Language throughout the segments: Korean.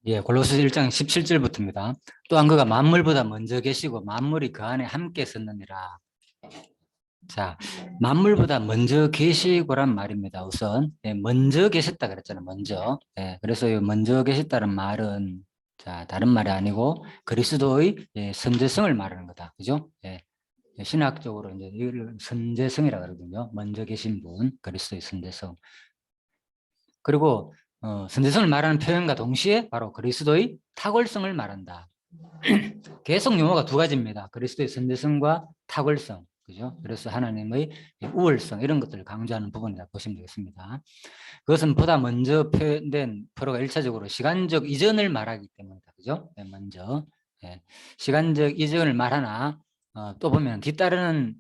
예, 골로새 1장 17절부터입니다. 또한 그가 만물보다 먼저 계시고 만물이 그 안에 함께 섰느니라. 자, 만물보다 먼저 계시고란 말입니다. 우선 먼저 계셨다 그랬잖아요. 먼저. 그래서 이 먼저 계셨다는 말은 자, 다른 말이 아니고 그리스도의 선제성을 말하는 거다. 그죠? 신학적으로 이제 이걸 선제성이라고 그러거든요. 먼저 계신 분, 그리스도의 선제성. 그리고 선제성을 말하는 표현과 동시에 바로 그리스도의 탁월성을 말한다. 계속 용어가 두 가지입니다. 그리스도의 선대성과 탁월성. 그죠? 그래서 하나님의 우월성 이런 것들을 강조하는 부분이라고 보시면 되겠습니다. 그것은 보다 먼저 표현된 프로가 1차적으로 시간적 이전을 말하기 때문이다. 그죠? 먼저 시간적 이전을 말하나 또 보면 뒤따르는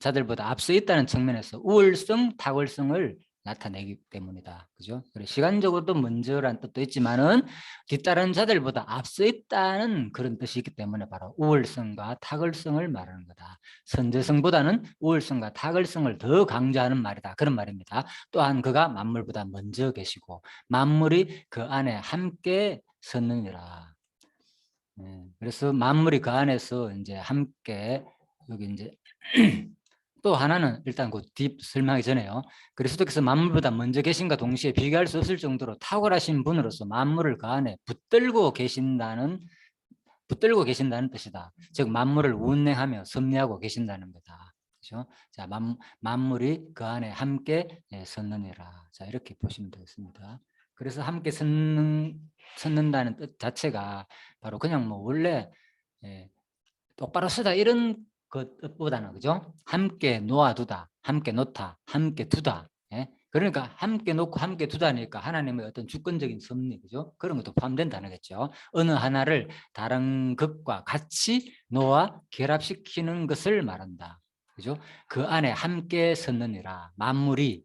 자들보다 앞서 있다는 측면에서 우월성, 탁월성을 나타내기 때문이다. 그죠? 그래, 시간적으로도 먼저란 뜻도 있지만은 뒤따른 자들보다 앞서 있다는 그런 뜻이 있기 때문에 바로 우월성과 탁월성을 말하는 거다. 선제성보다는 우월성과 탁월성을 더 강조하는 말이다. 그런 말입니다. 또한 그가 만물보다 먼저 계시고 만물이 그 안에 함께 섰느니라. 그래서 만물이 그 안에서 이제 함께 여기 이제 또 하나는 일단 그 딥 설명하기 전에요. 그리스도께서 만물보다 먼저 계신과 동시에 비교할 수 없을 정도로 탁월하신 분으로서 만물을 그 안에 붙들고 계신다는 뜻이다. 즉 만물을 운행하며 섭리하고 계신다는 거다. 그렇죠? 자, 만물이 그 안에 함께 섰느니라. 자, 이렇게 보시면 되겠습니다. 그래서 함께 섰는다는 뜻 자체가 바로 그냥 뭐 원래 똑바로 서다 이런 것보다는 그죠? 함께 놓아두다, 함께 놓다, 함께 두다. 그러니까 함께 놓고 함께 두다니까 하나님의 어떤 주권적인 섭리, 그죠? 그런 것도 포함된 단어겠죠. 어느 하나를 다른 것과 같이 놓아 결합시키는 것을 말한다. 그죠? 그 안에 함께 섰느니라. 만물이.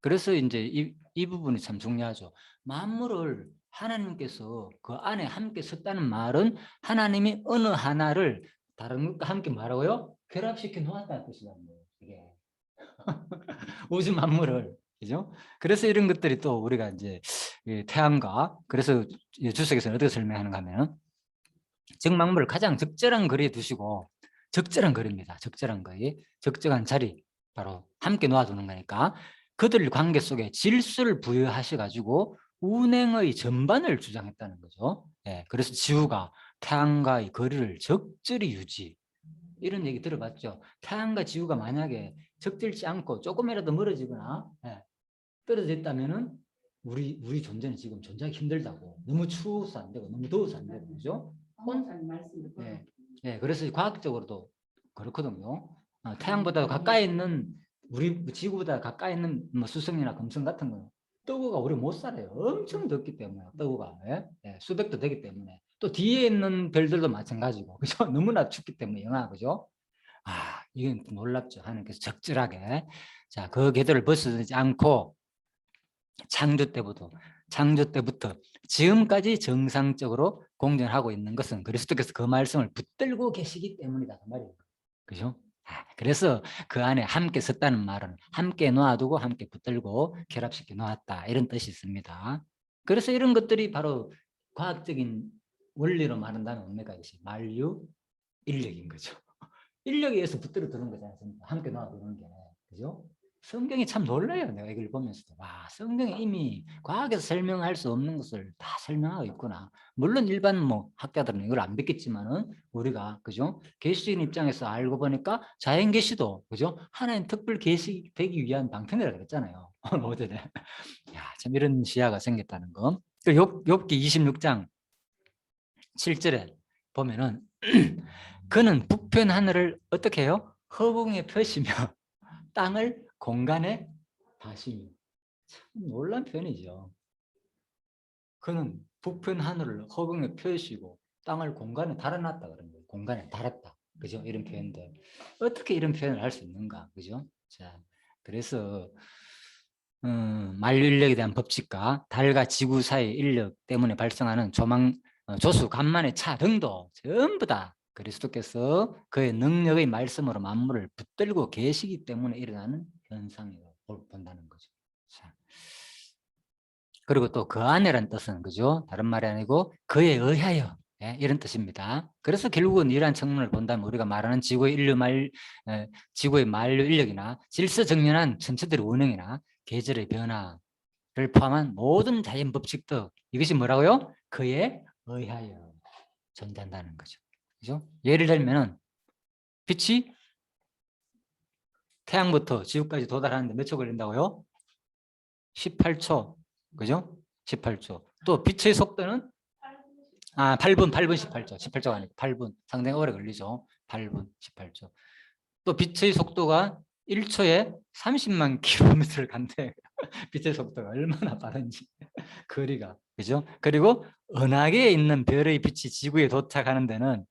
그래서 이제 이 부분이 참 중요하죠. 만물을 하나님께서 그 안에 함께 섰다는 말은 하나님이 어느 하나를 다른 것과 함께 말하고요 결합시켜 놓았다는 뜻이라는 거예요. 이게 우주 만물을 그죠? 그래서 이런 것들이 또 우리가 이제 태양과 그래서 주석에서는 어떻게 설명하는가 하면 적만물을 가장 적절한 거리에 두시고 적절한 거리입니다. 적절한 거리, 적절한 자리 바로 함께 놓아두는 거니까 그들 관계 속에 질서를 부여하셔가지고 운행의 전반을 주장했다는 거죠. 그래서 지구가 태양과의 거리를 적절히 유지 이런 얘기 들어봤죠. 태양과 지구가 만약에 적절치 않고 조금이라도 멀어지거나 떨어져 있다면은 우리 존재는 지금 존재하기 힘들다고. 너무 추워서 안 되고 너무 더워서 안 되고 그죠? 그래서 과학적으로도 그렇거든요. 태양보다 가까이 있는 우리 지구보다 가까이 있는 뭐 수성이나 금성 같은 거 뜨거가 우리 못 살아요. 엄청 덥기 때문에 뜨거가 수백도 되기 때문에 또 뒤에 있는 별들도 마찬가지고 그죠? 너무나 춥기 때문에 영하 그죠? 이건 놀랍죠. 하나님께서 적절하게 자, 그 궤도를 벗어나지 않고 창조 때부터 지금까지 정상적으로 공전하고 있는 것은 그리스도께서 그 말씀을 붙들고 계시기 때문이다. 그 말이에요. 그죠? 그래서 그 안에 함께 섰다는 말은 함께 놓아두고 함께 붙들고 결합시켜 놓았다. 이런 뜻이 있습니다. 그래서 이런 것들이 바로 과학적인 원리로 말한다면 뭡니까? 이것이 만류 인력인 거죠. 인력에 의해서 붙들어 두는 거지 않습니까? 함께 놓아두는 게. 그죠? 성경이 참 놀라요. 내가 이걸 보면서도. 와, 성경이 이미 과학에서 설명할 수 없는 것을 다 설명하고 있구나. 물론 일반 뭐 학자들은 이걸 안 믿겠지만은 우리가, 그죠? 계시적인 입장에서 알고 보니까 자연 계시도, 그죠? 하나님 특별 계시 되기 위한 방편이라고 그랬잖아요. 어제는. 야, 참 이런 시야가 생겼다는 거. 욥기 26장 7절에 보면은 그는 북편 하늘을 어떻게 해요? 허공에 펴시며 땅을 공간에 다시며. 참 놀란 표현이죠. 그는 북편 하늘을 허공에 펴시고 땅을 공간에 달아놨다 그런 거예요. 공간에 달았다. 그죠? 이런 표현들. 어떻게 이런 표현을 할 수 있는가? 그죠? 자, 그래서 만류 인력에 대한 법칙과 달과 지구 사이 인력 때문에 발생하는 조수, 간만의 차 등도 전부 다 그리스도께서 그의 능력의 말씀으로 만물을 붙들고 계시기 때문에 일어나는 현상이라고 본다는 거죠. 자, 그리고 또 그 안에란 뜻은 그죠? 다른 말이 아니고 그에 의하여 예, 이런 뜻입니다. 그래서 결국은 이러한 측면을 본다면 우리가 말하는 지구의 만류 인력이나 질서정연한 천체들의 운행이나 계절의 변화를 포함한 모든 자연 법칙들 이것이 뭐라고요? 그에 의하여 존재한다는 거죠. 그죠? 예를 들면은 빛이 태양부터 지구까지 도달하는데 몇 초 걸린다고요? 18초. 그죠? 18초. 또 빛의 속도는 8분 18초. 18초가 아니고 8분. 상당히 오래 걸리죠. 8분 18초. 또 빛의 속도가 1초에 30만 킬로미터를 간대. 빛의 속도가 얼마나 빠른지. 거리가. 그죠? 그리고 은하계에 있는 별의 빛이 지구에 도착하는 데는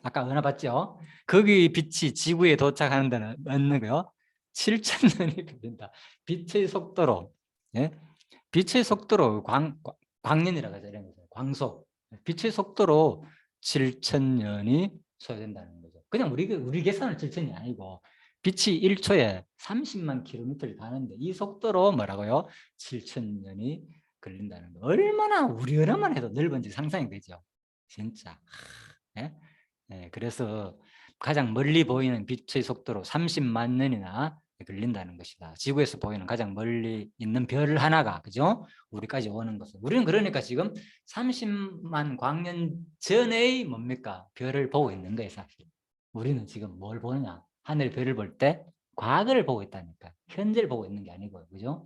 아까 은하 봤죠? 거기 빛이 지구에 도착하는 데는 몇년이요? 7,000년이 걸린다. 빛의 속도로. 예? 빛의 속도로 광년이라고 하죠. 이런 거죠. 광속. 빛의 속도로 7,000년이 소요된다는 거죠. 그냥 우리 계산은 7,000년이 아니고 빛이 1초에 30만 킬로미터를 가는데 이 속도로 뭐라고요? 7,000년이 걸린다는 거. 얼마나 우리나라만 해도 넓은지 상상이 되죠. 진짜. 예? 예, 그래서 가장 멀리 보이는 빛의 속도로 30만 년이나 걸린다는 것이다. 지구에서 보이는 가장 멀리 있는 별 하나가 그죠? 우리까지 오는 것은 우리는 그러니까 지금 30만 광년 전의 뭡니까? 별을 보고 있는 거예요, 사실. 우리는 지금 뭘 보느냐? 하늘 별을 볼 때 과거를 보고 있다니까. 현재를 보고 있는 게 아니고요. 그죠?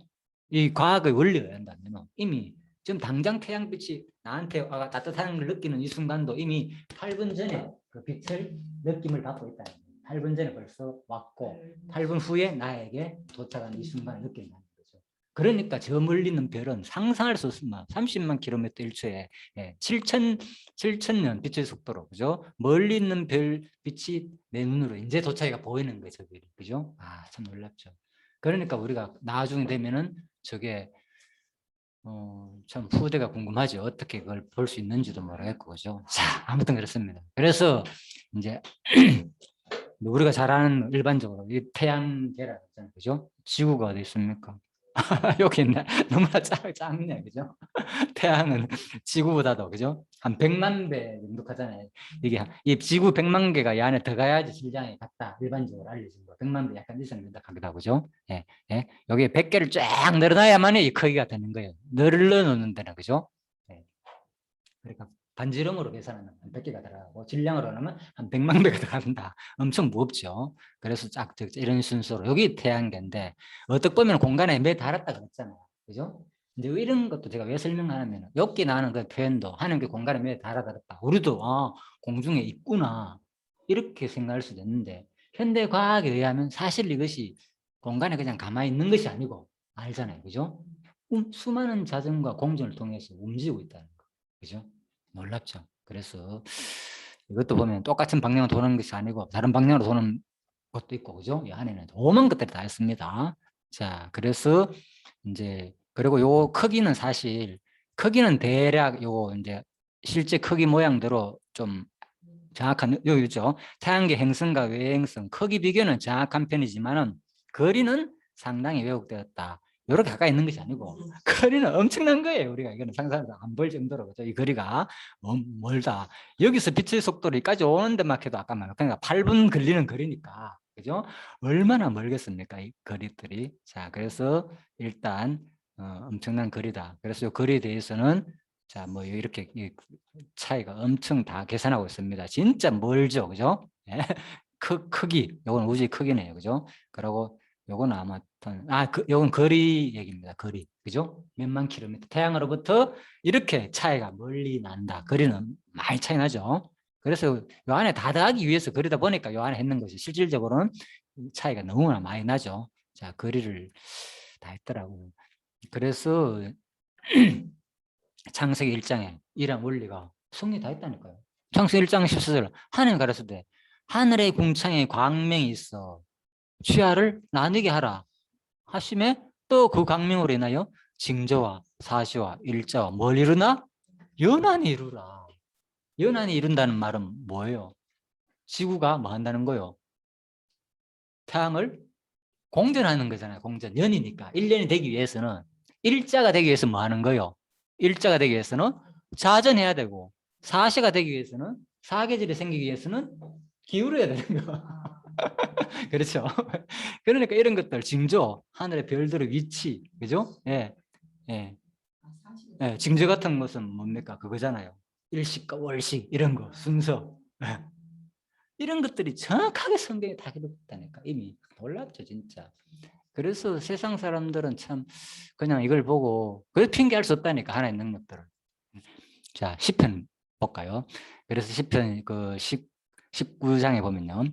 이 과학의 원리가 한다면 이미 지금 당장 태양빛이 나한테 와가 따뜻한 걸 느끼는 이 순간도 이미 8분 전에 그 빛을 느낌을 받고 있다는 거예요. 8분 전에 벌써 왔고 8분 후에 나에게 도착하는 이 순간을 느낀다는 거죠. 그러니까 저 멀리 있는 별은 상상할 수 없습니다. 30만 킬로미터 1초에 7천 년 빛의 속도로 그죠? 멀리 있는 별 빛이 내 눈으로 이제 도착이가 보이는 거죠. 그죠? 참 놀랍죠. 그러니까 우리가 나중에 되면은 저게 참 후대가 궁금하죠. 어떻게 그걸 볼 수 있는지도 모르겠고 그죠. 자, 아무튼 그렇습니다. 그래서 이제 우리가 잘 아는 일반적으로 이 태양계라 있잖아요. 그죠? 지구가 어디 있습니까? 여기 있네. 너무나 작네. 그죠? 태양은 지구보다도 그죠? 한 100만 배 정도 크잖아요. 이게 이 지구 100만 개가 이 안에 들어가야지 질량이 같다. 일반적으로 알려진 거. 100만 배 약간 이상 된다 하기도 하고 그죠? 예. 예. 여기 100개를 쫙 늘어나야만 이 크기가 되는 거예요. 늘러 놓는 데는 그죠? 예. 그러니까 반지름으로 계산하면 한 100개가 들어가고 질량으로 하면 한 100만 배가 들어간다. 엄청 무겁죠. 그래서 쫙 이런 순서로 여기 태양계인데 어떻게 보면 공간에 매달았다 그랬잖아요. 그죠? 이제 이런 것도 제가 왜 설명하냐면 여기 나는 그 표현도 하는 게 공간에 매달아들었다. 우리도 공중에 있구나 이렇게 생각할 수도 있는데 현대 과학에 의하면 사실 이것이 공간에 그냥 가만히 있는 것이 아니고 알잖아요. 그죠? 수많은 자전과 공전을 통해서 움직이고 있다는 거. 그죠? 놀랍죠. 그래서 이것도 보면 똑같은 방향으로 도는 것이 아니고 다른 방향으로 도는 것도 있고, 그죠? 이 안에는 오만 것들이 다 있습니다. 자, 그래서 이제 그리고 요 크기는 사실 크기는 대략 요 이제 실제 크기 모양대로 좀 정확한 여기 있죠. 태양계 행성과 외행성 크기 비교는 정확한 편이지만은 거리는 상당히 왜곡되었다. 이렇게 가까이 있는 것이 아니고 거리는 엄청난 거예요. 우리가 이거는 상상해서 안 볼 정도로 그죠? 이 거리가 멀다. 여기서 빛의 속도로 여기까지 오는데 막 해도 아까 말한 그러니까 8분 걸리는 거리니까 그죠? 얼마나 멀겠습니까? 이 거리들이. 자, 그래서 일단 엄청난 거리다. 그래서 이 거리에 대해서는 자, 뭐 이렇게 차이가 엄청 다 계산하고 있습니다. 진짜 멀죠, 그죠? 예? 크기, 요건 우주의 크기네요, 그죠? 그리고 요건 아마 요건 거리 얘기입니다. 거리, 그죠? 몇만 킬로미터 태양으로부터 이렇게 차이가 멀리 난다. 거리는 많이 차이 나죠. 그래서 요 안에 다 더하기 위해서 그리다 보니까 요 안에 했는 것이 실질적으로는 차이가 너무나 많이 나죠. 자, 거리를 다 했더라고요. 그래서 창세기 1장에 이런 원리가 성립 다 했다니까요. 창세기 1장 14절 하늘 가라사대 하늘의 궁창에 광명이 있어 취하를 나누게 하라 하심에 또 그 광명으로 인하여 징조와 사시와 일자와 뭘 이루나? 연한이 이루라. 연한이 이룬다는 말은 뭐예요? 지구가 뭐 한다는 거요? 태양을 공전하는 거잖아요. 공전. 년이니까. 1년이 되기 위해서는 일자가 되기 위해서 뭐 하는 거요? 일자가 되기 위해서는 자전해야 되고, 사시가 되기 위해서는, 사계절이 생기기 위해서는 기울어야 되는 거. 그렇죠. 그러니까 이런 것들, 징조, 하늘의 별들의 위치, 그죠? 예, 예. 예, 징조 같은 것은 뭡니까? 그거잖아요. 일식과 월식, 이런 거, 순서. 예. 이런 것들이 정확하게 성경에 다 기록됐다니까. 이미 놀랍죠, 진짜. 그래서 세상 사람들은 참 그냥 이걸 보고 그 핑계할 수 없다니까, 하나의 능력들을. 자, 시편 볼까요? 그래서 시편 그 19장에 보면요.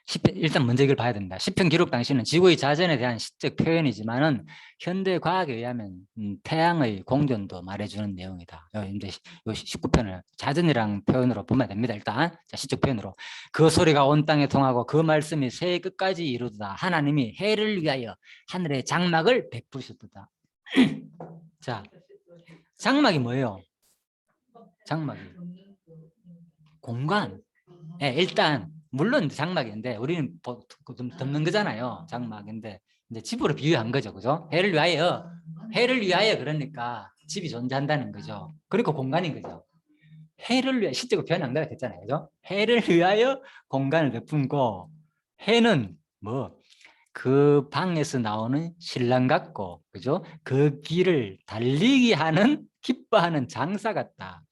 시편, 일단 먼저 이걸 봐야 된다. 시편 기록 당시는 지구의 자전에 대한 시적 표현이지만은 현대 과학에 의하면 태양의 공전도 말해주는 내용이다. 이제 19편을 자전이랑 표현으로 보면 됩니다. 일단 자, 시적 표현으로 그 소리가 온 땅에 통하고 그 말씀이 새 끝까지 이루다. 하나님이 해를 위하여 하늘에 장막을 베푸셨다. 자, 장막이 뭐예요? 장막이 공간. 네, 일단 물론 장막인데 우리는 좀 덮는 거잖아요. 장막인데 이제 집으로 비유한 거죠, 그죠? 해를 위하여 그러니까 집이 존재한다는 거죠. 그리고 공간인 거죠. 해를 위하여 실제로 표현 안 됐잖아요, 그죠? 해를 위하여 공간을 베푼고 해는 뭐 그 방에서 나오는 신랑 같고, 그죠? 그 길을 달리기 하는 기뻐하는 장사 같다.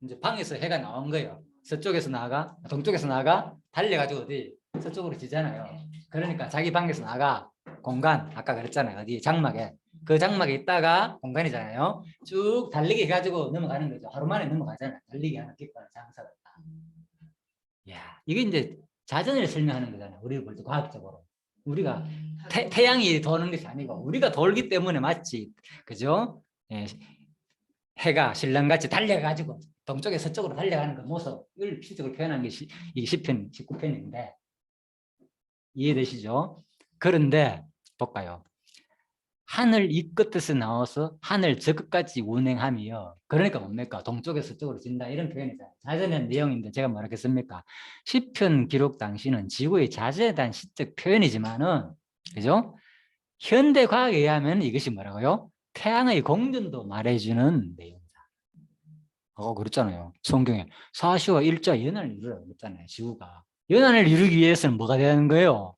이제 방에서 해가 나온 거예요. 서쪽에서 나가, 동쪽에서 나가, 달려가지고 어디 서쪽으로 지잖아요. 그러니까 자기 방에서 나가, 공간, 아까 그랬잖아요. 어디 장막에. 그 장막에 있다가 공간이잖아요. 쭉 달리기 해가지고 넘어가는 거죠. 하루 만에 넘어가잖아요. 달리기 하는 기뻐하는 장사가. 야, 이게 이제 자전을 설명하는 거잖아요. 우리를 볼 때 과학적으로. 우리가 태양이 도는 것이 아니고 우리가 돌기 때문에 맞지. 그죠? 예, 해가 신랑같이 달려가지고 동쪽에 서쪽으로 달려가는 그 모습을 필적으로 표현한 게 이게 시편 19편인데 이해되시죠? 그런데 볼까요? 하늘 이 끝에서 나와서 하늘 저 끝까지 운행하며, 그러니까 뭡니까? 동쪽에서 서쪽으로 진다, 이런 표현이잖아요. 자전의 내용인데 제가 뭐라겠습니까? 시편 기록 당시는 지구의 자전에 대한 시적 표현이지만은, 그죠? 현대 과학에 의하면 이것이 뭐라고요? 태양의 공전도 말해주는 내용이다. 그랬잖아요. 성경에 사시와 일자 연한을 이루라고 그랬잖아요. 지구가 연한을 이루기 위해서는 뭐가 되는 거예요?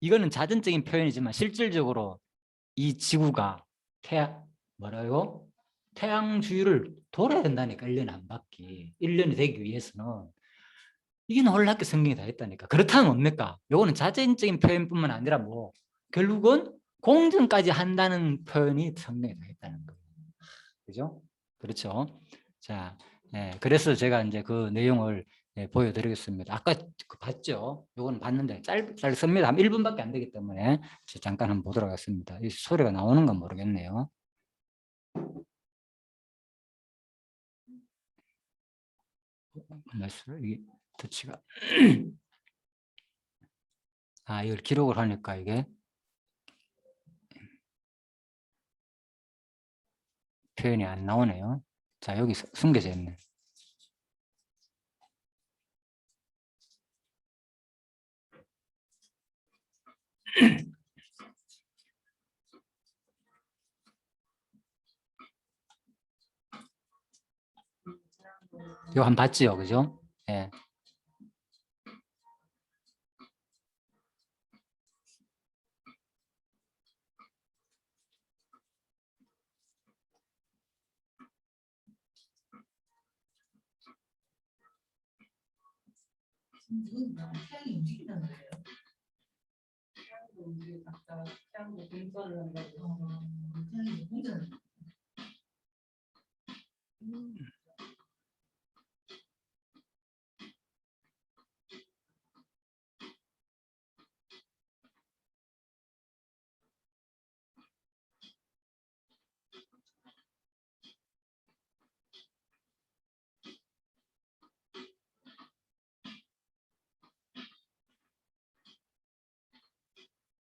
이거는 자전적인 표현이지만 실질적으로 이 지구가 뭐라고? 태양 주위를 돌아야 된다니까. 1년 안 바퀴. 1년이 되기 위해서는. 이게 놀랍게 성경이 다 했다니까. 그렇다면 뭡니까? 요거는 자전적인 표현뿐만 아니라 뭐 결국은 공전까지 한다는 표현이 성경에 다 했다는 거예요. 그죠? 그렇죠. 자, 그래서 제가 이제 그 내용을 보여드리겠습니다. 아까 봤죠? 요거는 봤는데 짧습니다. 한 1분밖에 안 되기 때문에 잠깐 한번 보도록 하겠습니다. 이 소리가 나오는 건 모르겠네요. 이게 터치가 이걸 기록을 하니까 이게 표현이 안 나오네요. 자, 여기 숨겨져 있네. 이거 한번 봤지요, 그죠? 예. 태양이 움직인다는 거예요. 태양도 공전을 한다고. 태양이 공전을.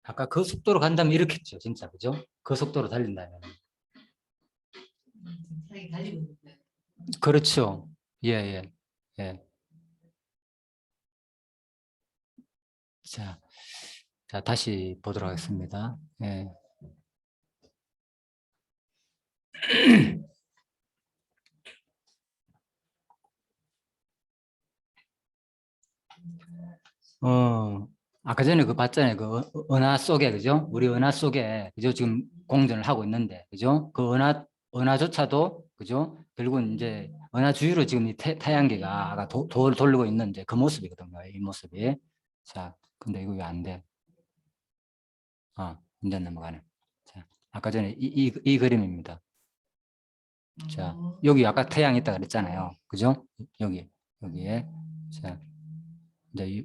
아까 그 속도로 간다면 이렇게 했죠, 진짜, 그죠? 그 속도로 달린다면. 그렇죠. 예, 예, 예. 자, 다시 보도록 하겠습니다. 예. 어, 아까 전에 그 봤잖아요. 그 은하 속에, 그죠? 우리 은하 속에, 그죠? 지금 공전을 하고 있는데, 그죠? 그 은하조차도, 그죠? 결국은 이제 은하 주위로 지금 이 태양계가 아까 돌고 있는 이제 그 모습이거든요. 이 모습이. 자, 근데 이거 왜 안 돼? 이제 넘어가네. 자, 아까 전에 이 그림입니다. 자, 여기 아까 태양이 있다 그랬잖아요. 그죠? 여기에. 자, 이제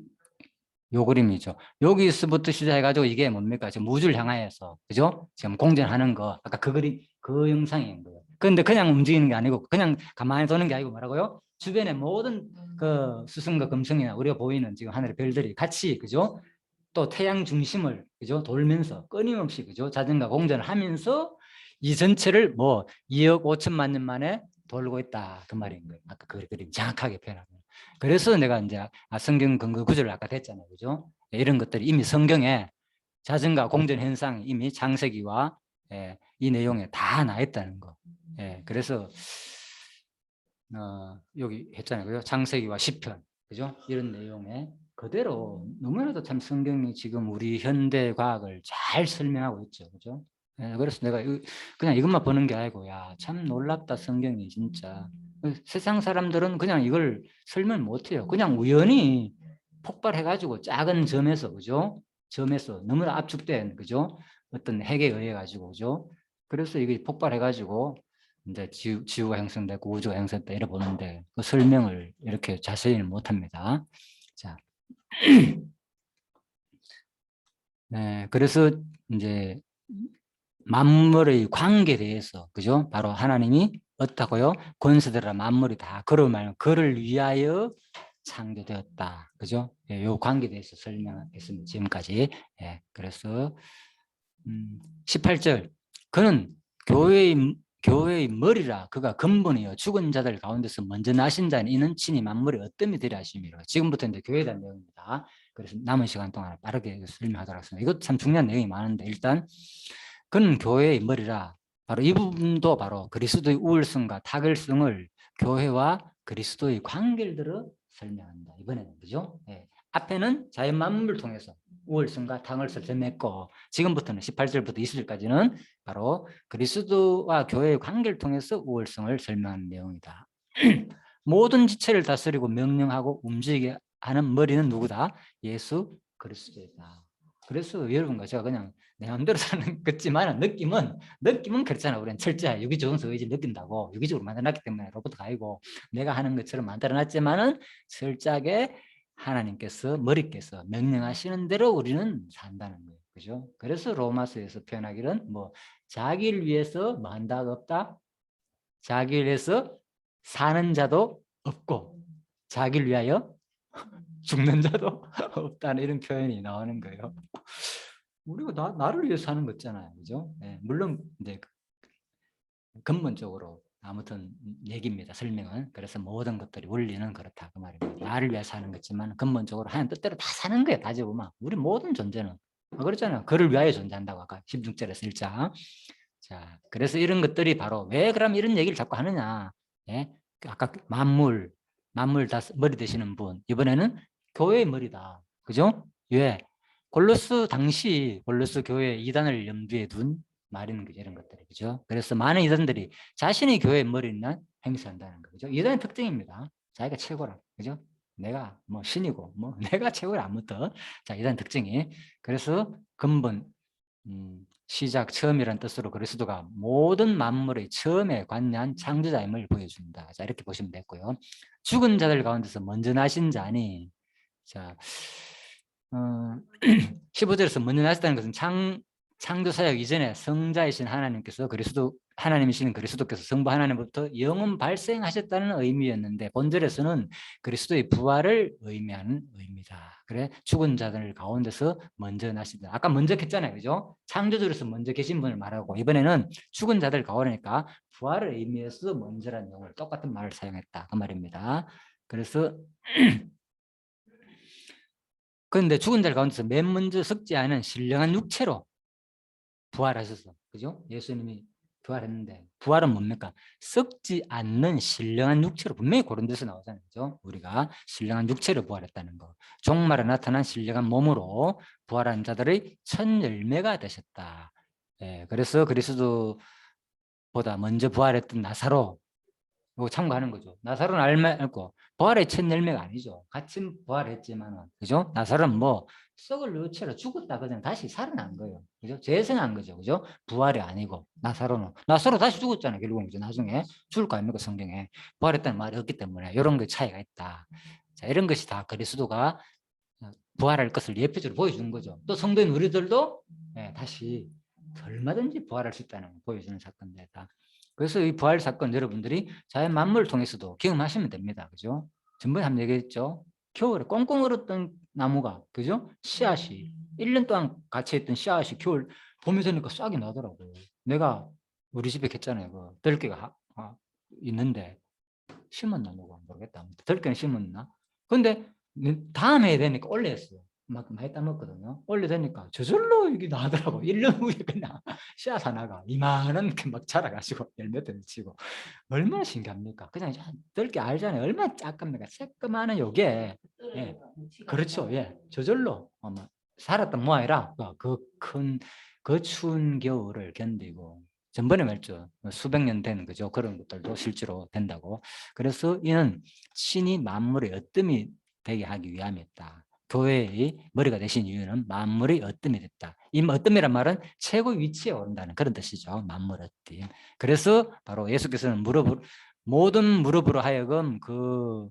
요 그림이죠. 여기서부터 시작해가지고 이게 뭡니까? 지금 우주를 향하여서, 그죠? 지금 공전하는 거. 아까 그 그림, 그 영상인 거예요. 그런데 그냥 움직이는 게 아니고, 그냥 가만히 도는 게 아니고 뭐라고요? 주변의 모든 그 수성과 금성이나 우리가 보이는 지금 하늘의 별들이 같이, 그죠? 또 태양 중심을, 그죠? 돌면서 끊임없이, 그죠? 자전거 공전을 하면서 이 전체를 뭐 2억 5천만 년 만에 돌고 있다. 그 말인 거예요. 아까 그 그림 정확하게 표현하면. 그래서 내가 이제 성경 근거 구절을 아까 됐잖아요. 그죠? 이런 것들이 이미 성경에 자전거 공전 현상이 이미 창세기와 이 내용에 다 나와 있다는 거. 그래서 여기 했잖아요. 그죠? 창세기와 시편. 그죠? 이런 내용에 그대로 너무나도 참 성경이 지금 우리 현대 과학을 잘 설명하고 있죠. 그죠? 그래서 내가 그냥 이것만 보는 게 아니고, 야, 참 놀랍다, 성경이 진짜. 세상 사람들은 그냥 이걸 설명 못 해요. 그냥 우연히 폭발해가지고 작은 점에서, 그죠? 점에서 너무나 압축된, 그죠? 어떤 핵에 의해 가지고, 그죠? 그래서 이게 폭발해가지고 이제 지구가 형성되고 우주가 형성됐다 이래 보는데 그 설명을 이렇게 자세히는 못합니다. 자, 네, 그래서 이제 만물의 관계에 대해서, 그죠? 바로 하나님이 어떻다고요? 권세들아 만물이 다 그를 말하면 그를 위하여 창조되었다. 그죠? 요 관계에 대해서 설명했습니다. 지금까지. 그래서 18절 그는 교회의 머리라 그가 근본이요 죽은 자들 가운데서 먼저 나신 자는 이는 친히 만물의 어뜸이 되려 하심이라. 지금부터 이제 교회에 대한 내용입니다. 그래서 남은 시간 동안 빠르게 설명하도록 하겠습니다. 이것 참 중요한 내용이 많은데 일단 그는 교회의 머리라. 바로 이 부분도 바로 그리스도의 우월성과 타결성을 교회와 그리스도의 관계를 들어 설명한다. 이번에는 그죠? 앞에는 자연 만물을 통해서 우월성과 탕을서 전했고 지금부터는 18절부터 20절까지는 바로 그리스도와 교회의 관계를 통해서 우월성을 설명하는 내용이다. 모든 지체를 다스리고 명령하고 움직이게 하는 머리는 누구다? 예수 그리스도이다. 그래서 여러분과 제가 그냥 내 마음대로 사는 거지만 느낌은 그렇잖아. 우리는 철저히 유기적으로 의지를 느낀다고 유기적으로 만들어놨기 때문에 로봇가 아니고 내가 하는 것처럼 만들어놨지만은 철저하게 하나님께서 머리께서 명령하시는 대로 우리는 산다는 거예요. 그죠? 그래서 로마서에서 표현하기는 뭐 자기를 위해서 뭐 한다가 없다. 자기를 위해서 사는 자도 없고 자기를 위하여 죽는 자도 없다는 이런 표현이 나오는 거예요. 우리가 나를 위해서 하는 거잖아요. 그죠? 물론 이제 근본적으로 아무튼 얘기입니다. 설명은. 그래서 모든 것들이 원리는 그렇다 그 말입니다. 나를 위해서 사는 거지만 근본적으로 하나님 뜻대로 다 사는 거예요. 따지보면 우리 모든 존재는 그렇잖아요. 그를 위하여 존재한다고 아까 16절에서 1장. 자, 그래서 이런 것들이 바로 왜 그럼 이런 얘기를 자꾸 하느냐? 아까 만물 다 머리 되시는 분 이번에는 교회의 머리다. 그죠? 왜? 골로스 교회 이단을 염두에 둔 말이는 거죠. 이런 것들이. 그죠? 그래서 많은 이단들이 자신의 교회의 머리는 행사한다는 거죠. 이단의 특징입니다. 자기가 최고라. 그죠? 내가 뭐 신이고 뭐 내가 최고라 아무튼. 자, 이단 특징이. 그래서 근본 시작 처음이라는 뜻으로 그리스도가 모든 만물의 처음에 관여한 창조자임을 보여준다. 자, 이렇게 보시면 됐고요. 죽은 자들 가운데서 먼저 나신 자니 자, 15절에서 먼저 나셨다는 것은 창조 사역 이전에 성자이신 하나님께서 하나님이신 그리스도께서 성부 하나님부터 영원 발생하셨다는 의미였는데 본절에서는 그리스도의 부활을 의미하는 의미다. 그래 죽은 자들 가운데서 먼저 나신다. 아까 먼저 했잖아요, 그죠? 창조주로서 먼저 계신 분을 말하고 이번에는 죽은 자들 가운데니까 부활을 의미해서 먼저라는 용어를 똑같은 말을 사용했다. 그 말입니다. 그래서 그런데 죽은 자들 가운데서 맨 먼저 썩지 않은 신령한 육체로 부활하셔서, 그죠? 예수님이 부활했는데, 부활은 뭡니까? 썩지 않는 신령한 육체로, 분명히 그런 데서 나오잖아요. 그죠? 우리가 신령한 육체로 부활했다는 거. 종말에 나타난 신령한 몸으로 부활한 자들의 첫 열매가 되셨다. 예, 그래서 그리스도보다 먼저 부활했던 나사로, 이거 참고하는 거죠. 나사로는 알고 부활의 첫 열매가 아니죠. 같이 부활했지만은, 그죠? 나사로는 뭐 썩을 육체로 죽었다 그냥 다시 살아난 거예요. 그죠? 재생한 거죠. 그죠? 부활이 아니고 나사로 다시 죽었잖아요. 결국은 그죠? 나중에 죽을 거 아닙니까? 성경에 부활했다는 말이 없기 때문에 이런 게 차이가 있다. 자, 이런 것이 다 그리스도가 부활할 것을 예표적으로 보여주는 거죠. 또 성도인 우리들도 다시 얼마든지 부활할 수 있다는 걸 보여주는 사건입니다. 그래서 이 부활 사건 여러분들이 자연 만물을 통해서도 경험하시면 됩니다. 그죠? 전번에 한번 얘기했죠. 겨울에 꽁꽁 얼었던 나무가, 그죠? 씨앗이 1년 동안 갇혀있던 씨앗이 겨울 봄이 되니까 싹이 나더라고요. 내가 우리 집에 했잖아요. 그 들깨가 있는데 심었나 누가 모르겠다. 들깨는 심었나? 근데 다음 해에 되니까 원래 했어요. 막 많이 따먹거든요. 원래 되니까 저절로 이게 나더라고. 1년 후에 그냥 씨앗 하나가 이만한 게 막 자라가지고 열매들 치고 얼마나 신기합니까? 그냥 들깨 알잖아요. 얼마나 작습니까? 새까마한 요게. 예. 그렇죠. 예. 저절로 살았던 모아이라 그 큰 그 추운 겨울을 견디고 전번에 말했죠. 수백 년 된 그죠. 그런 것들도 실제로 된다고. 그래서 이는 신이 만물의 어뜸이 되게 하기 위함이었다. 교회의 머리가 되신 이유는 만물의 어뜸이 됐다. 이 어뜸이란 말은 최고 위치에 오른다는 그런 뜻이죠. 만물 어뜸. 그래서 바로 예수께서는 모든 무릎으로 하여금 그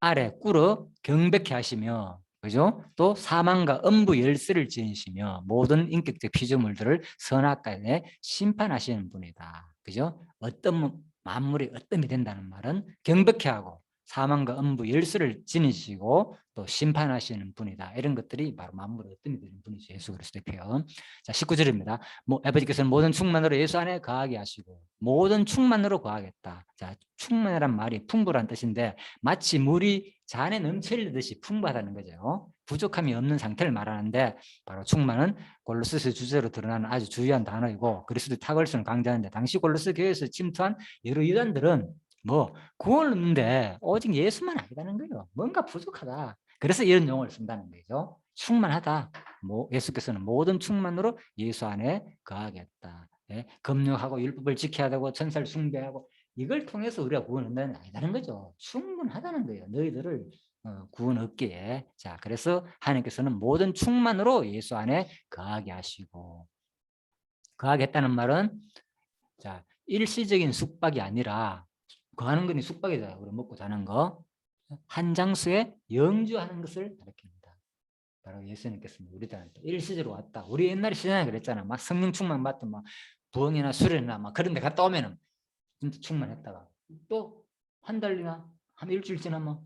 아래 꿇어 경배케 하시며, 그죠? 또 사망과 음부 열쇠를 지니시며 모든 인격적 피조물들을 선악간에 심판하시는 분이다. 그죠? 어떤 만물이 어떤이 된다는 말은 경배케 하고 사망과 음부 열쇠를 지니시고 또 심판하시는 분이다. 이런 것들이 바로 만물의 어떤이 되는 분이죠. 예수 그리스도의 표현. 자, 19절입니다. 아버지께서는 모든 충만으로 예수 안에 거하게 하시고 모든 충만으로 거하겠다. 자, 충만이란 말이 풍부란 뜻인데 마치 물이 잔에 넘치듯이 풍부하다는 거죠. 부족함이 없는 상태를 말하는데 바로 충만은 골로새서 주제로 드러나는 아주 중요한 단어이고 그리스도의 탁월성을 강조하는데 당시 골로새 교회에서 침투한 여러 이단들은 뭐 구원 없는데 오직 예수만 알다는 거예요. 뭔가 부족하다. 그래서 이런 용어를 쓴다는 거죠. 충만하다. 예수께서는 모든 충만으로 예수 안에 거하겠다. 예? 금욕하고 율법을 지켜야 되고 천사를 숭배하고 이걸 통해서 우리가 구원 얻는 아니다는 거죠. 충분하다는 거예요. 너희들을 구원 얻기에. 자, 그래서 하나님께서는 모든 충만으로 예수 안에 거하게 하시고 거하겠다는 말은 자, 일시적인 숙박이 아니라 거하는 것이 숙박이잖아요. 우리 먹고 자는 거. 한 장소에 영주하는 것을 가리킵니다. 바로 예수님께서 우리들한테 일시적으로 왔다. 우리 옛날에 시간에 그랬잖아. 막 성령 충만 받던 막 부흥이나 수련이나 막 그런 데 갔다 오면은 진짜 충만했다가 또 한 달이나 한 일주일 지나면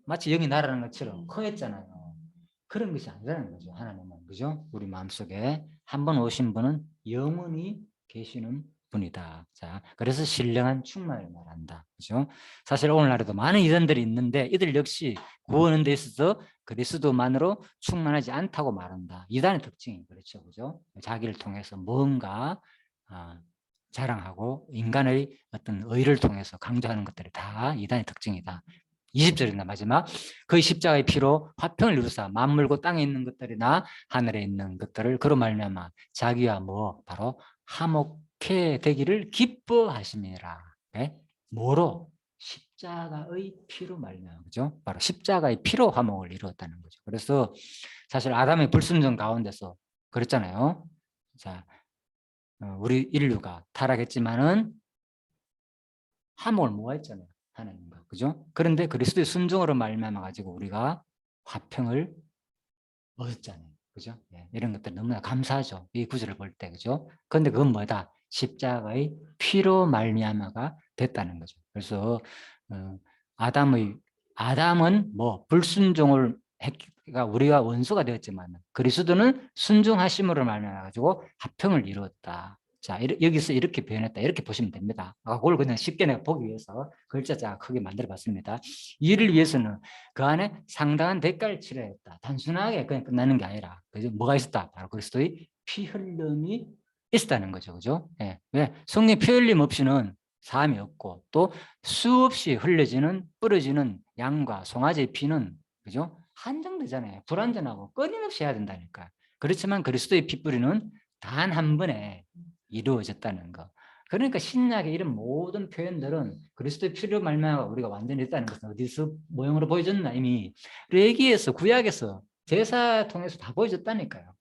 마치 영이 날아가는 것처럼 커했잖아요. 그런 것이 아니라는 거죠. 하나님은. 그죠? 우리 마음속에 한 번 오신 분은 영원히 계시는 분이다. 자, 그래서 신령한 충만을 말한다. 그죠? 사실 오늘날에도 많은 이단들이 있는데 이들 역시 구원하는 데 있어서 그리스도만으로 충만하지 않다고 말한다. 이단의 특징이 그렇죠. 그죠? 자기를 통해서 뭔가 자랑하고 인간의 어떤 의를 통해서 강조하는 것들이 다 이단의 특징이다. 20절입니다. 마지막. 그 십자가의 피로 화평을 이루사 만물고 땅에 있는 것들이나 하늘에 있는 것들을 그로 말미암아 자기와 바로 화목해 되기를 기뻐하심이라. 네? 뭐로? 십자가의 피로 말미암아. 그죠? 바로 십자가의 피로 화목을 이루었다는 거죠. 그래서 사실 아담의 불순종 가운데서 그랬잖아요. 자, 우리 인류가 타락했지만은 화목을 모아있잖아요. 하나님과. 그죠? 그런데 그리스도의 순종으로 말미암아 가지고 우리가 화평을 얻었잖아요. 그죠? 예, 이런 것들 너무나 감사하죠. 이 구절을 볼 때. 그죠? 그런데 그건 뭐다? 십자가의 피로 말미암아가 됐다는 거죠. 그래서 아담은 불순종을 했가 우리가 원수가 되었지만 그리스도는 순종하심으로 말미암아 가지고 화평을 이루었다. 자, 여기서 이렇게 표현했다. 이렇게 보시면 됩니다. 그걸 그냥 쉽게 내가 보기 위해서 글자 크게 만들어 봤습니다. 이를 위해서는 그 안에 상당한 대가를 치러야 했다. 단순하게 그냥 끝나는 게 아니라, 그죠? 뭐가 있었다? 바로 그리스도의 피 흘림이 있었다는 거죠. 그죠? 예. 왜? 성령 피 흘림 없이는 삶이 없고 또 수없이 흘려지는 뿌려지는 양과 송아지의 피는 그죠? 한정되잖아요. 불완전하고 끊임없이 해야 된다니까. 그렇지만 그리스도의 피 뿌리는 단 한 번에 이루어졌다는 거. 그러니까 신약의 이런 모든 표현들은 그리스도의 피로 말미암아 우리가 완전히 됐다는 것은 어디서 모형으로 보여줬나 이미 레위기에서 구약에서 제사 통해서 다 보여줬다니까요.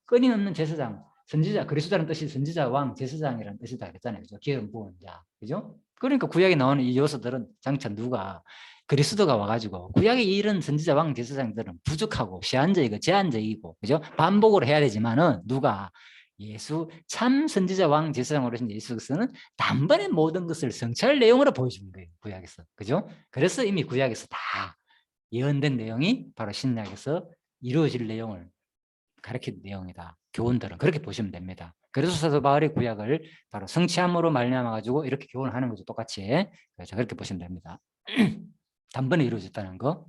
끊임없는 제사장, 선지자, 그리스도라는 뜻이 선지자, 왕, 제사장이라는 뜻이다 그랬잖아요. 그죠? 기름 부은 자. 그죠? 그러니까 구약에 나오는 이 요소들은 장차 누가 그리스도가 와가지고 구약의 이런 선지자, 왕, 제사장들은 부족하고 시한적이고 제한적이고 그죠? 반복으로 해야 되지만은 누가 예수 참 선지자, 왕, 제사장으로 오신 예수께서는 단번에 모든 것을 성취할 내용으로 보여주는 거예요. 구약에서. 그죠? 그래서 이미 구약에서 다 예언된 내용이 바로 신약에서 이루어질 내용을 가르치는 내용이다. 교훈들은 그렇게 보시면 됩니다. 그래서 사도 바울이 구약을 바로 성취함으로 말미암아 가지고 이렇게 교훈하는 거죠. 똑같이. 그래서 그렇게 보시면 됩니다. 단번에 이루어졌다는 거.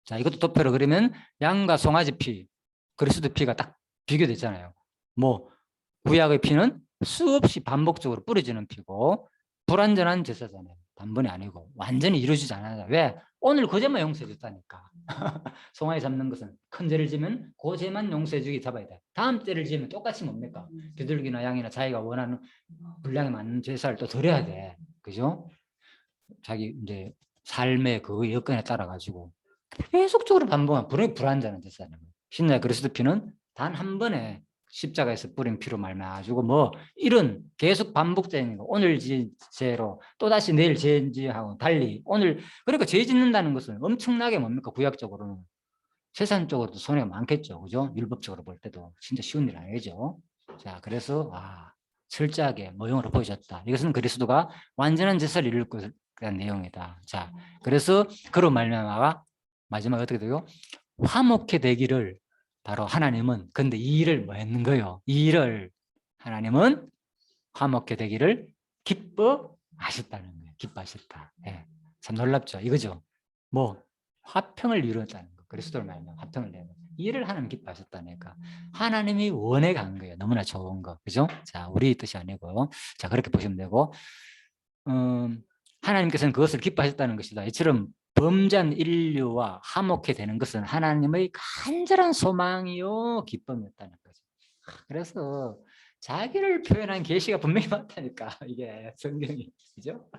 자, 이것도 도표로 그리면 양과 송아지 피, 그리스도 피가 딱 비교됐잖아요. 뭐 구약의 피는 수없이 반복적으로 뿌려지는 피고 불완전한 제사잖아요. 단번이 아니고 완전히 이루어지지 않아요. 왜? 오늘 그 죄만 용서해 줬다니까. 송아지 잡는 것은 큰 죄를 지면 그 죄만 용서해 주기 잡아야 돼. 다음 죄를 지면 똑같이 뭡니까? 비둘기나 양이나 자기가 원하는 분량에 맞는 제사를 또 드려야 돼. 그죠? 자기 이제 삶의 그 여건에 따라 가지고 계속적으로 반복한 불완전한 제사는 신약 그리스도 피는 단 한 번에 십자가에서 뿌린 피로 말미암아가지고 뭐 이런 계속 반복되는 거 오늘 죄로 또다시 내일 죄하고 달리 오늘 그러니까 죄 짓는다는 것은 엄청나게 뭡니까 구약적으로는 세상적으로도 손해가 많겠죠. 그죠? 율법적으로 볼 때도 진짜 쉬운 일 아니죠. 자, 그래서 철저하게 모형으로 보여줬다. 이것은 그리스도가 완전한 제사를 이룰 것에 대한 내용이다. 자, 그래서 그로 말미암아 마지막에 어떻게 되고 화목해 되기를 바로 하나님은 근데 이 일을 뭐 했는 거예요? 이 일을 하나님은 화목해 되기를 기뻐하셨다는 거예요. 기뻐하셨다. 예. 참 놀랍죠. 이거죠. 뭐 화평을 이루었다는 거. 그리스도를 말하면 화평을 내는 일을 하나님 기뻐하셨다니까. 하나님이 원해 간 거예요. 너무나 좋은 거. 그죠? 자, 우리 뜻이 아니고. 자, 그렇게 보시면 되고. 하나님께서는 그것을 기뻐하셨다는 것이다. 이처럼 범죄한 인류와 화목해 되는 것은 하나님의 간절한 소망이요 기쁨이었다는 거죠. 그래서 자기를 표현한 계시가 분명히 많다니까 이게 성경이 그죠?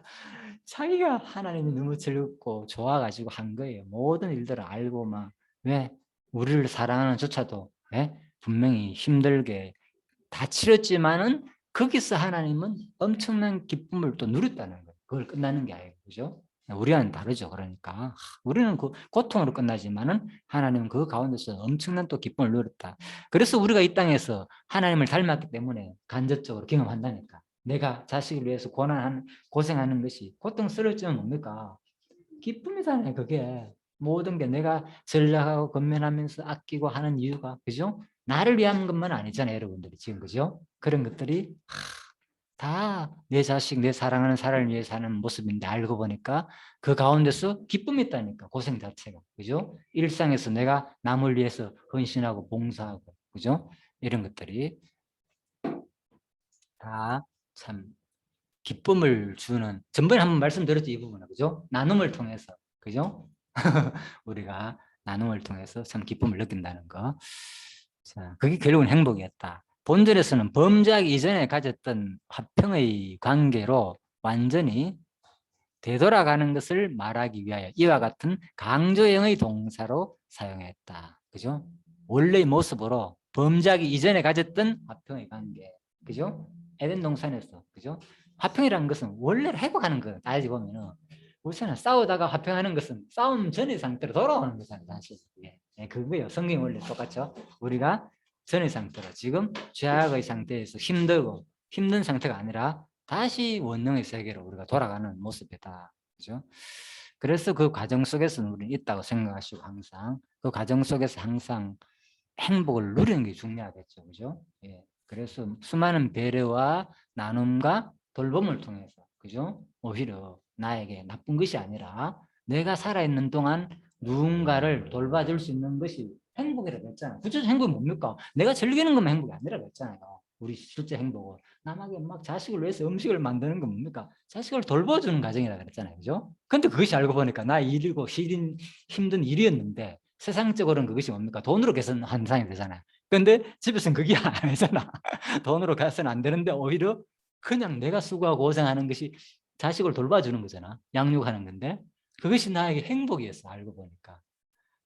자기가 하나님이 너무 즐겁고 좋아가지고 한 거예요. 모든 일들을 알고 막 왜 우리를 사랑하는 조차도 예? 분명히 힘들게 다 치렀지만은 거기서 하나님은 엄청난 기쁨을 또 누렸다는 거예요. 그걸 끝나는 게 아니고 그죠? 우리와는 다르죠. 그러니까 우리는 그 고통으로 끝나지만은 하나님은 그 가운데서 엄청난 또 기쁨을 누렸다. 그래서 우리가 이 땅에서 하나님을 닮았기 때문에 간접적으로 경험한다니까. 내가 자식을 위해서 고생하는 것이 고통스러울지는 뭡니까? 기쁨이잖아요. 그게 모든 게 내가 전략하고 건면하면서 아끼고 하는 이유가 그죠? 나를 위한 것만 아니잖아요, 여러분들이 지금 그죠? 그런 것들이 다 내 자식, 내 사랑하는 사람을 위해 사는 모습인데 알고 보니까 그 가운데서 기쁨이 있다니까 고생 자체가 그죠? 일상에서 내가 남을 위해서 헌신하고 봉사하고 그죠? 이런 것들이 다 참 기쁨을 주는 전번에 한번 말씀드렸죠 이 부분은 그죠? 나눔을 통해서 그죠? 우리가 나눔을 통해서 참 기쁨을 느낀다는 거. 자, 그게 결국은 행복이었다. 본절에서는 범죄하기 이전에 가졌던 화평의 관계로 완전히 되돌아가는 것을 말하기 위하여 이와 같은 강조형의 동사로 사용했다. 그죠? 원래의 모습으로 범죄하기 이전에 가졌던 화평의 관계. 그죠? 에덴 동산에서. 그죠? 화평이라는 것은 원래를 회복하는 거예요. 따지고 보면은. 우선은 싸우다가 화평하는 것은 싸움 전의 상태로 돌아오는 거잖아요. 사실. 예, 그거예요. 성경이 원래 똑같죠. 우리가 전의 상태로 지금 죄악의 상태에서 힘들고 힘든 상태가 아니라 다시 원능의 세계로 우리가 돌아가는 모습이다. 그죠? 그래서 그 과정 속에서는 우리는 있다고 생각하시고 항상 그 과정 속에서 항상 행복을 누리는 게 중요하겠죠. 그죠? 예. 그래서 수많은 배려와 나눔과 돌봄을 통해서 그죠? 오히려 나에게 나쁜 것이 아니라 내가 살아있는 동안 누군가를 돌봐줄 수 있는 것이 행복이라고 했잖아요. 구체적 행복이 뭡니까? 내가 즐기는 것만 행복이 아니라고 했잖아요. 우리 실제 행복은. 남에게 막 자식을 위해서 음식을 만드는 건 뭡니까? 자식을 돌봐주는 과정이라 그랬잖아요. 그죠? 근데 그것이 알고 보니까 나 일이고 힘든 일이었는데 세상적으로는 그것이 뭡니까? 돈으로 개선 환상이 되잖아요. 근데 집에서는 그게 아니잖아. 돈으로 개선 안 되는데 오히려 그냥 내가 수고하고 고생하는 것이 자식을 돌봐주는 거잖아. 양육하는 건데 그것이 나에게 행복이었어. 알고 보니까.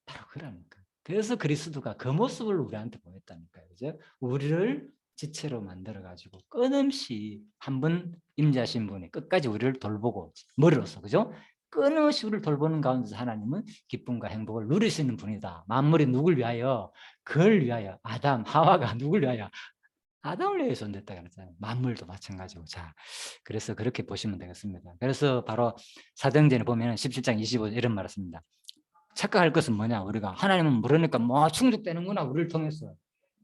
바로 그러니까. 그래서 그리스도가 그 모습을 우리한테 보였다니까요. 그죠? 우리를 지체로 만들어 가지고 끊임없이 한 분 임재하신 분이 끝까지 우리를 돌보고 머리로서 그죠? 끊임없이 우리를 돌보는 가운데서 하나님은 기쁨과 행복을 누릴 수 있는 분이다. 만물이 누굴 위하여? 그걸 위하여. 아담, 하와가 누굴 위하여? 아담을 위해서 손댔다 그랬잖아요. 만물도 마찬가지고. 자, 그래서 그렇게 보시면 되겠습니다. 그래서 바로 사도행전에 보면 17장 25절 이런 말을 씁니다. 착각할 것은 뭐냐? 우리가 하나님은 모르니까 뭐 충족되는구나 우리를 통해서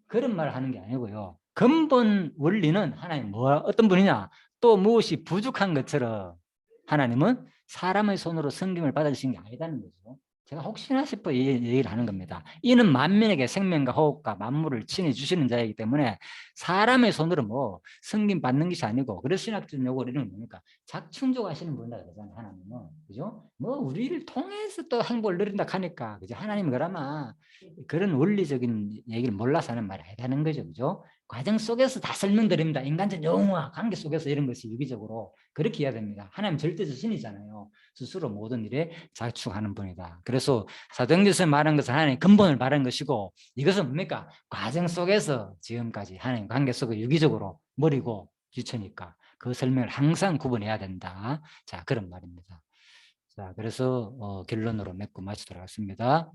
그런 말을 하는 게 아니고요. 근본 원리는 하나님 어떤 분이냐? 또 무엇이 부족한 것처럼 하나님은 사람의 손으로 섬김을 받아주신 게 아니다는 거죠. 제가 혹시나 싶어 이 얘기를 하는 겁니다. 이는 만민에게 생명과 호흡과 만물을 친히 주시는 자이기 때문에 사람의 손으로 뭐 섬김 받는 것이 아니고 그래서 신학적 용어로 이런 뭡니까? 작충족하시는 분이다 그러잖아요. 하나님은 그죠? 뭐 우리를 통해서 또 행복을 누린다 하니까 그죠? 하나님 그러면 그런 원리적인 얘기를 몰라서 하는 말이 아니라는 거죠. 그죠? 과정 속에서 다 설명드립니다. 인간적 영웅과 관계 속에서 이런 것이 유기적으로 그렇게 해야 됩니다. 하나님 절대적 신이잖아요. 스스로 모든 일에 자축하는 분이다. 그래서 사도행전에서 말한 것은 하나님의 근본을 말한 것이고 이것은 뭡니까? 과정 속에서 지금까지 하나님 관계 속에 유기적으로 머리고 지체니까 그 설명을 항상 구분해야 된다. 자, 그런 말입니다. 자, 그래서 결론으로 맺고 마치도록 하겠습니다.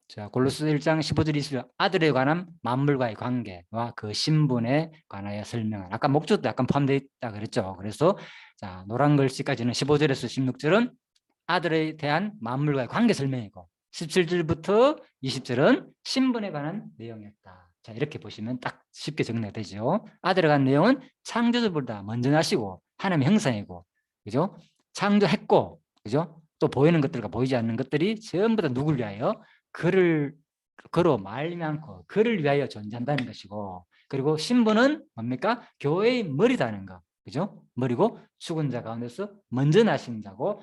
자, 골로새 1장 15절 20절 아들에 관한 만물과의 관계와 그 신분에 관하여 설명한 아까 목적도 약간 포함되어 있다 그랬죠. 그래서 자, 노란 글씨까지는 15절에서 16절은 아들에 대한 만물과의 관계 설명이고 17절부터 20절은 신분에 관한 내용이었다. 자, 이렇게 보시면 딱 쉽게 정리가 되죠. 아들에 관한 내용은 창조주보다 먼저 나시고 하나님의 형상이고 그죠? 창조했고 그죠? 또 보이는 것들과 보이지 않는 것들이 전부 다 누굴 위하여 그를 그로 말미암고 그를 위하여 존재한다는 것이고 그리고 신분은 뭡니까? 교회의 머리다는 거. 그죠? 머리고 죽은 자 가운데서 먼저 나신 자고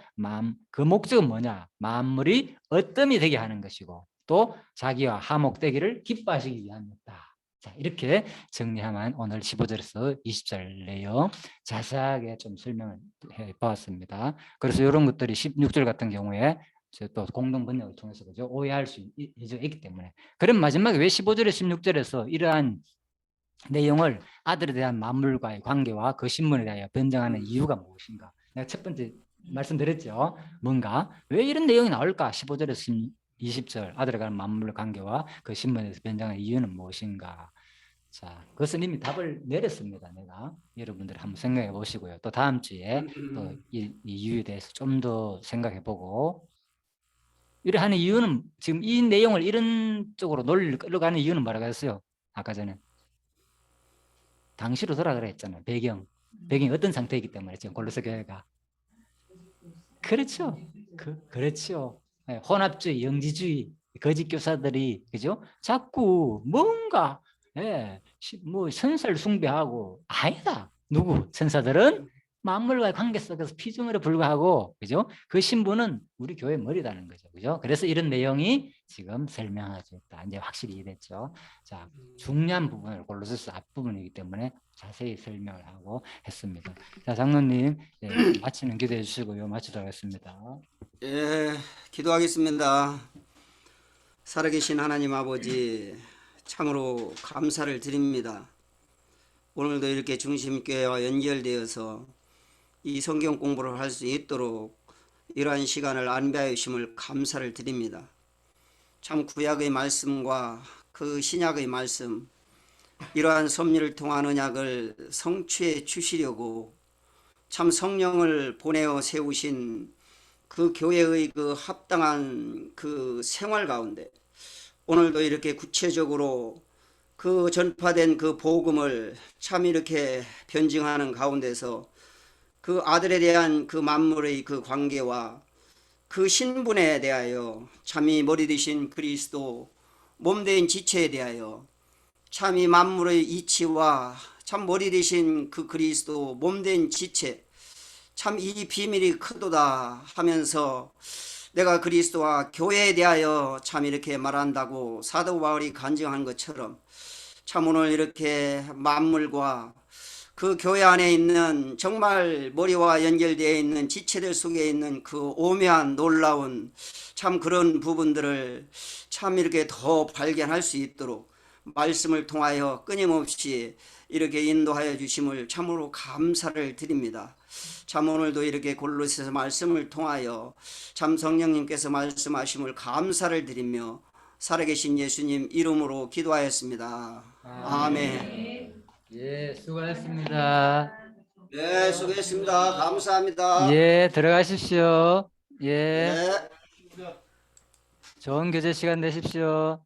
그 목적은 뭐냐? 만물이 어뜸이 되게 하는 것이고 또 자기와 화목되기를 기뻐하시기 위함이었다. 자, 이렇게 정리하면 오늘 15절에서 20절 내용 자세하게 좀 설명을 해 보았습니다. 그래서 이런 것들이 16절 같은 경우에 또 공동 번역을 통해서 그죠? 오해할 수 있기 때문에. 그럼 마지막에 왜 15절에 16절에서 이러한 내용을 아들에 대한 만물과의 관계와 그 신분에 대하여 변정하는 이유가 무엇인가? 내가 첫 번째 말씀드렸죠. 뭔가 왜 이런 내용이 나올까? 15절에서 20절 아들에 관한 만물의 관계와 그 신분에서 변정하는 이유는 무엇인가? 자, 그것은 이미 답을 내렸습니다. 내가 여러분들이 한번 생각해 보시고요. 또 다음 주에 또 이 이유에 대해서 좀 더 생각해 보고 이래 하는 이유는 지금 이 내용을 이런 쪽으로 논리를 끌어가는 이유는 뭐라고 했어요? 아까 전에 당시로 돌아가라 했잖아요. 배경이 어떤 상태이기 때문에 지금 골로새 교회가 그렇죠. 그렇죠. 네, 혼합주의, 영지주의, 거짓 교사들이 그죠? 자꾸 뭔가 뭐 선사를 숭배하고 아니다. 누구? 천사들은 만물과의 관계 속에서 피조물에 불과하고 그죠? 그 신분은 우리 교회 머리다는 거죠. 그죠? 그래서 이런 내용이 지금 설명하고 있다. 이제 확실히 이해됐죠. 자, 중요한 부분을 골로새서 앞부분이기 때문에 자세히 설명을 하고 했습니다. 자, 장로님 마치는 기도해 주시고요. 마치도록 하겠습니다. 예, 기도하겠습니다. 살아계신 하나님 아버지, 참으로 감사를 드립니다. 오늘도 이렇게 중심교회와 연결되어서 이 성경 공부를 할 수 있도록 이러한 시간을 안배하여 주심을 감사를 드립니다. 참 구약의 말씀과 그 신약의 말씀, 이러한 섭리를 통한 언약을 성취해 주시려고 참 성령을 보내어 세우신 그 교회의 그 합당한 그 생활 가운데 오늘도 이렇게 구체적으로 그 전파된 그 복음을 참 이렇게 변증하는 가운데서 그 아들에 대한 그 만물의 그 관계와 그 신분에 대하여 참이 머리 되신 그리스도 몸된 지체에 대하여 참이 만물의 이치와 참 머리 대신 그 그리스도 몸된 지체 참 이 비밀이 크도다 하면서 내가 그리스도와 교회에 대하여 참 이렇게 말한다고 사도 바울이 간증한 것처럼 참 오늘 이렇게 만물과 그 교회 안에 있는 정말 머리와 연결되어 있는 지체들 속에 있는 그 오묘한 놀라운 참 그런 부분들을 참 이렇게 더 발견할 수 있도록 말씀을 통하여 끊임없이 이렇게 인도하여 주심을 참으로 감사를 드립니다. 참 오늘도 이렇게 골로새서 말씀을 통하여 참 성령님께서 말씀하심을 감사를 드리며 살아계신 예수님 이름으로 기도하였습니다. 아멘. 예, 수고하셨습니다. 네, 수고했습니다. 감사합니다. 예, 들어가십시오. 예, 네. 좋은 교제 시간 되십시오.